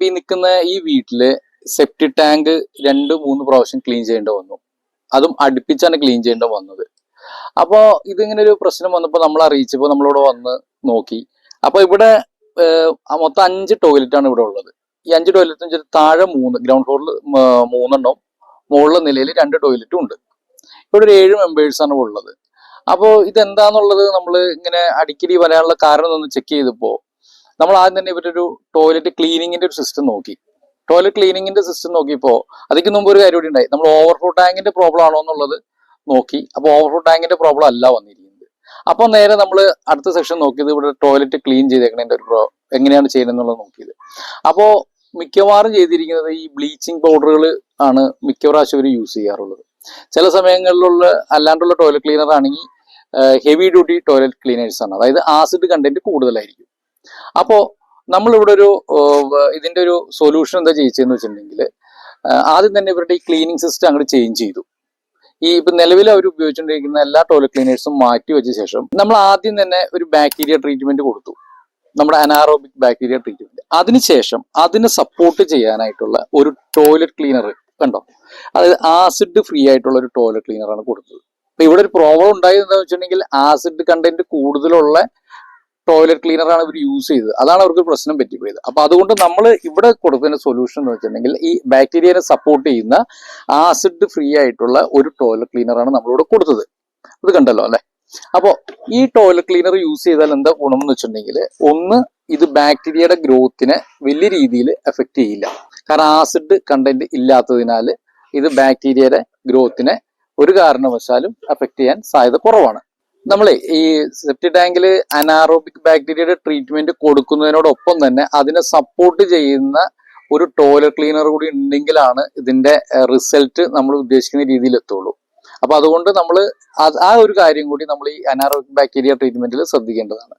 ഈ നിൽക്കുന്ന ഈ വീട്ടില് സെപ്റ്റി ടാങ്ക് 2-3 പ്രാവശ്യം ക്ലീൻ ചെയ്യേണ്ടി വന്നു. അതും അടുപ്പിച്ചാണ് ക്ലീൻ ചെയ്യേണ്ടി വന്നത്. അപ്പോൾ ഇതിങ്ങനെ ഒരു പ്രശ്നം വന്നപ്പോൾ നമ്മൾ അറിയിച്ചപ്പോൾ നമ്മളിവിടെ വന്ന് നോക്കി. അപ്പോൾ ഇവിടെ മൊത്തം 5 ടോയ്ലറ്റാണ് ഇവിടെ ഉള്ളത്. ഈ 5 ടോയ്ലറ്റും താഴെ 3, ഗ്രൗണ്ട് ഫ്ലോറിൽ 3 എണ്ണവും മുകളിലെ നിലയിൽ 2 ടോയ്ലറ്റും ഉണ്ട്. ഇവിടെ ഒരു 7 മെമ്പേഴ്സാണ് ഉള്ളത്. അപ്പോൾ ഇതെന്താന്നുള്ളത് നമ്മൾ ഇങ്ങനെ അടിക്കടി വരാനുള്ള കാരണം ഒന്ന് ചെക്ക് ചെയ്തപ്പോൾ നമ്മൾ ആദ്യം തന്നെ ഇവരൊരു ടോയ്ലറ്റ് ക്ലീനിങ്ങിന്റെ ഒരു സിസ്റ്റം നോക്കി. ടോയ്ലറ്റ് ക്ലീനിങ്ങിന്റെ സിസ്റ്റം നോക്കിയപ്പോൾ അതിന് മുമ്പ് ഒരു കാര്യം കൂടി ഉണ്ടായി. നമ്മൾ ഓവർഫ്ലോ ടാങ്കിന്റെ പ്രോബ്ലം ആണോ എന്നുള്ളത് നോക്കി. അപ്പോൾ ഓവർഫ്ലോ ടാങ്കിന്റെ പ്രോബ്ലം അല്ല വന്നിരിക്കുന്നത്. അപ്പോൾ നേരെ നമ്മൾ അടുത്ത സെക്ഷൻ നോക്കിയത് ഇവിടെ ടോയ്ലറ്റ് ക്ലീൻ ചെയ്തേക്കണതിന്റെ ഒരു എങ്ങനെയാണ് ചെയ്യുന്നത് നോക്കിയത്. അപ്പോൾ മിക്കവാറും ചെയ്തിരിക്കുന്നത് ഈ ബ്ലീച്ചിങ് പൗഡറുകൾ ആണ് മിക്ക പ്രാവശ്യം ഇവർ യൂസ് ചെയ്യാറുള്ളത്. ചില സമയങ്ങളിലുള്ള അല്ലാണ്ടുള്ള ടോയ്ലറ്റ് ക്ലീനർ ആണെങ്കിൽ ഹെവി ഡ്യൂട്ടി ടോയ്ലറ്റ് ക്ലീനേഴ്സ് ആണ്, അതായത് ആസിഡ് കണ്ടന്റ് കൂടുതലായിരിക്കും. അപ്പോൾ നമ്മളിവിടെ ഒരു ഇതിന്റെ ഒരു സൊല്യൂഷൻ എന്താ ചെയ്യിച്ചതെന്ന് വെച്ചിട്ടുണ്ടെങ്കിൽ ആദ്യം തന്നെ ഇവരുടെ ഈ ക്ലീനിങ് സിസ്റ്റം അങ്ങോട്ട് ചേഞ്ച് ചെയ്തു. ഈ ഇപ്പൊ നിലവിൽ അവർ ഉപയോഗിച്ചുകൊണ്ടിരിക്കുന്ന എല്ലാ ടോയ്ലറ്റ് ക്ലീനേഴ്സും മാറ്റി വെച്ച ശേഷം നമ്മൾ ആദ്യം തന്നെ ഒരു ബാക്ടീരിയ ട്രീറ്റ്മെന്റ് കൊടുത്തു, നമ്മുടെ അനാറോബിക് ബാക്ടീരിയ ട്രീറ്റ്മെന്റ്. അതിനുശേഷം അതിനെ സപ്പോർട്ട് ചെയ്യാനായിട്ടുള്ള ഒരു ടോയ്ലറ്റ് ക്ലീനർ കണ്ടോ, അതായത് ആസിഡ് ഫ്രീ ആയിട്ടുള്ള ഒരു ടോയ്ലറ്റ് ക്ലീനറാണ് കൊടുത്തത്. അപ്പൊ ഇവിടെ ഒരു പ്രോബ്ലം ഉണ്ടായത് എന്താണെന്ന് വെച്ചിട്ടുണ്ടെങ്കിൽ ആസിഡ് കണ്ടന്റ് കൂടുതലുള്ള ടോയ്ലറ്റ് ക്ലീനറാണ് ഇവർ യൂസ് ചെയ്തത്. അതാണ് അവർക്ക് പ്രശ്നം പറ്റിപ്പോയത്. അപ്പൊ അതുകൊണ്ട് നമ്മൾ ഇവിടെ കൊടുക്കുന്ന സൊല്യൂഷൻ എന്ന് വെച്ചിട്ടുണ്ടെങ്കിൽ ഈ ബാക്ടീരിയനെ സപ്പോർട്ട് ചെയ്യുന്ന ആസിഡ് ഫ്രീ ആയിട്ടുള്ള ഒരു ടോയ്ലറ്റ് ക്ലീനറാണ് നമ്മളിവിടെ കൊടുത്തത്. ഇത് കണ്ടല്ലോ അല്ലെ. അപ്പോൾ ഈ ടോയ്ലറ്റ് ക്ലീനർ യൂസ് ചെയ്താൽ എന്താ ഗുണം എന്ന് വെച്ചിട്ടുണ്ടെങ്കിൽ, ഒന്ന്, ഇത് ബാക്ടീരിയയുടെ ഗ്രോത്തിനെ വലിയ രീതിയിൽ എഫക്ട് ചെയ്യില്ല. കാരണം ആസിഡ് കണ്ടന്റ് ഇല്ലാത്തതിനാൽ ഇത് ബാക്ടീരിയയുടെ ഗ്രോത്തിനെ ഒരു കാരണവശാലും എഫക്ട് ചെയ്യാൻ സാധ്യത കുറവാണ്. നമ്മളെ ഈ സെപ്റ്റി ടാങ്കിൽ അനാറോബിക് ബാക്ടീരിയയുടെ ട്രീറ്റ്മെന്റ് കൊടുക്കുന്നതിനോടൊപ്പം തന്നെ അതിനെ സപ്പോർട്ട് ചെയ്യുന്ന ഒരു ടോയ്ലറ്റ് ക്ലീനർ കൂടി ഉണ്ടെങ്കിലാണ് ഇതിന്റെ റിസൾട്ട് നമ്മൾ ഉദ്ദേശിക്കുന്ന രീതിയിൽ എത്തുള്ളൂ. അപ്പൊ അതുകൊണ്ട് നമ്മൾ ആ ഒരു കാര്യം കൂടി നമ്മൾ ഈ അനാറോബിക് ബാക്ടീരിയ ട്രീറ്റ്മെന്റിൽ ശ്രദ്ധിക്കേണ്ടതാണ്.